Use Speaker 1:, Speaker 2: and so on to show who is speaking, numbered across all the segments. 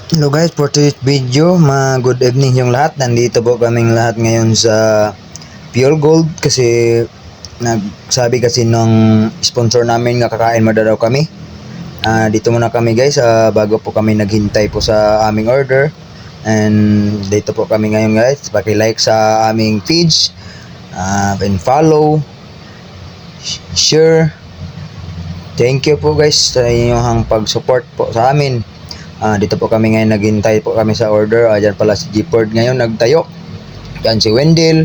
Speaker 1: Hello guys, for today's video, good evening yung lahat. Nandito po kaming lahat ngayon sa Pure Gold kasi nagsabi kasi nung sponsor namin nga kakain madadaw kami. Dito muna kami guys, bago po kami naghintay po sa aming order. And dito po kami ngayon guys, paki-like sa aming page, and follow, share. Thank you po guys sa inyong pag-support po sa amin. Dito po kami ngayon naghintay po kami sa order. Diyan pala si Gpord ngayon nagtayo. Yan si Wendell.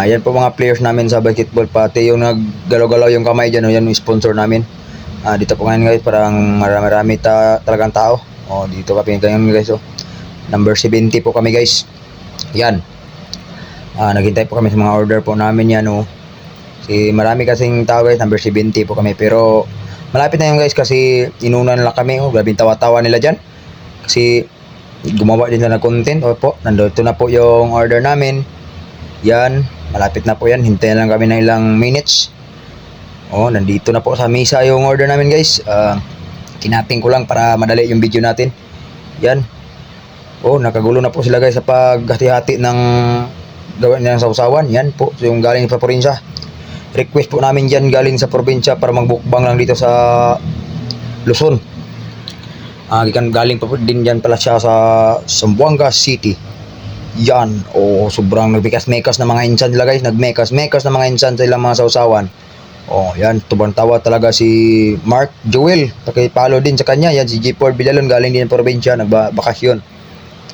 Speaker 1: Yan po mga players namin sa basketball. Pati yung naggalaw-galaw yung kamay dyan. Yan yung sponsor namin. Dito po ngayon guys. Parang marami talagang tao. Dito kami ngayon guys. Number 70 po kami guys. Yan. Naghintay po kami sa mga order po namin yan. Marami kasing tao guys. Number 70 po kami. Pero malapit na yun guys kasi inunan lang kami. Grabe tawa-tawa nila dyan. Kasi gumawa din na ng content. Opo, nandito na po yung order namin. Yan, malapit na po yan. Hintayin lang kami ng ilang minutes. Nandito na po sa mesa yung order namin guys. Kinating ko lang para madali yung video natin. Yan. Nakagulo na po sila guys sa paghati-hati ng gawin ng sausawan. Yan po, yung galing sa probinsya. Request po namin dyan galing sa probinsya para magbukbang lang dito sa Luzon. Galing po din dyan pala siya sa Zamboanga City. Yan. Sobrang nagmekas-mekas na mga insan sila guys. Nagmekas-mekas na mga insan sa ilang mga sausawan. Yan. Tubang tawa talaga si Mark Joel. Pakipalo din sa kanya. Yan si Gpord Villalon galing din ng probinsya. Nagbakasyon.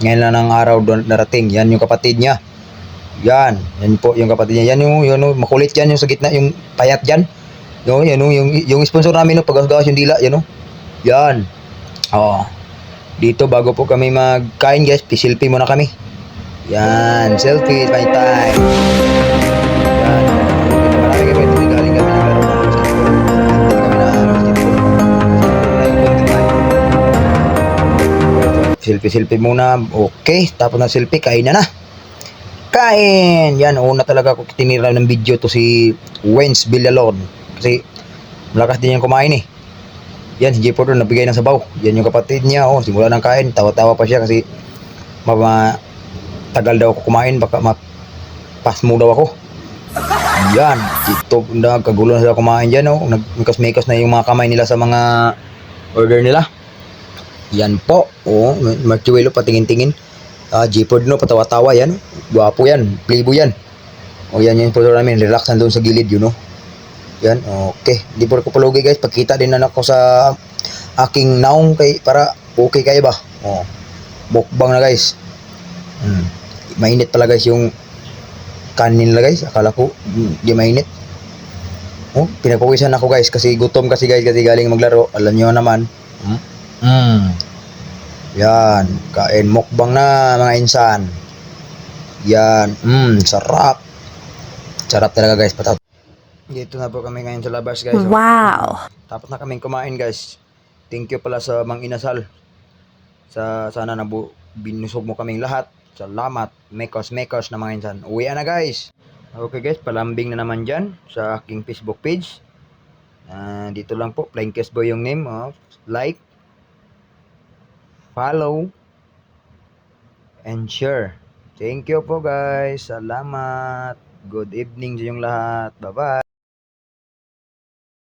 Speaker 1: Ngayon lang ng araw doon narating. Yan yung kapatid niya. Yan po yung kapatid niya. Yan yung makulit yan yung sa gitna, yung payat dyan. Yung sponsor namin, pag-gawas yung dila, yan. Yan. Dito bago po kami magkain guys, selfie muna kami. Yan, selfie, my time. Yan. Marami kami ito, galing kami ng laro ng basketball. Selfie muna. Okay, tapos na selfie, kain na. Kain! Yan, una talaga ako tinira ng video to si Wens Villalon. Kasi malakas din yan kumain eh. Yan, si Gpord doon, nabigay ng sabaw. Yan yung kapatid niya, simula ng kain. Tawa-tawa pa siya kasi tagal daw ako kumain. Baka mapasmo daw ako. Yan, dito nagkagulo na sila kumain dyan. Nagkas-mekas na yung mga kamay nila sa mga order nila. Yan po. Marchuelo patingin-tingin. Gpord patawa-tawa yan. Guwapo yan, playboy yan. Yan yung sponsor namin, relax na doon sa gilid yun. Yan, okay. Di po ko palugi guys, pagkita din na ako sa aking naong para okay kayo ba? Mukbang na guys. Mainit pala guys yung kanin nila guys. Akala ko di mainit. Pinapawisan ako guys kasi gutom kasi guys kasi galing maglaro. Alam niyo naman. Yan, kain mukbang na mga insan. Yan, sarap. Sarap talaga guys, patat. Dito na po kami ngayon sa labas guys.
Speaker 2: Wow.
Speaker 1: Tapos na kaming kumain guys. Thank you pala sa Mang Inasal. Sana binusog mo kaming lahat. Salamat. Mekos na mga insan. Uwi na guys. Okay guys, palambing na naman dyan sa aking Facebook page. Dito lang po, Flying Kiss Boy yung name. Like, follow, and share. Thank you po guys. Salamat. Good evening sa inyong lahat. Bye-bye.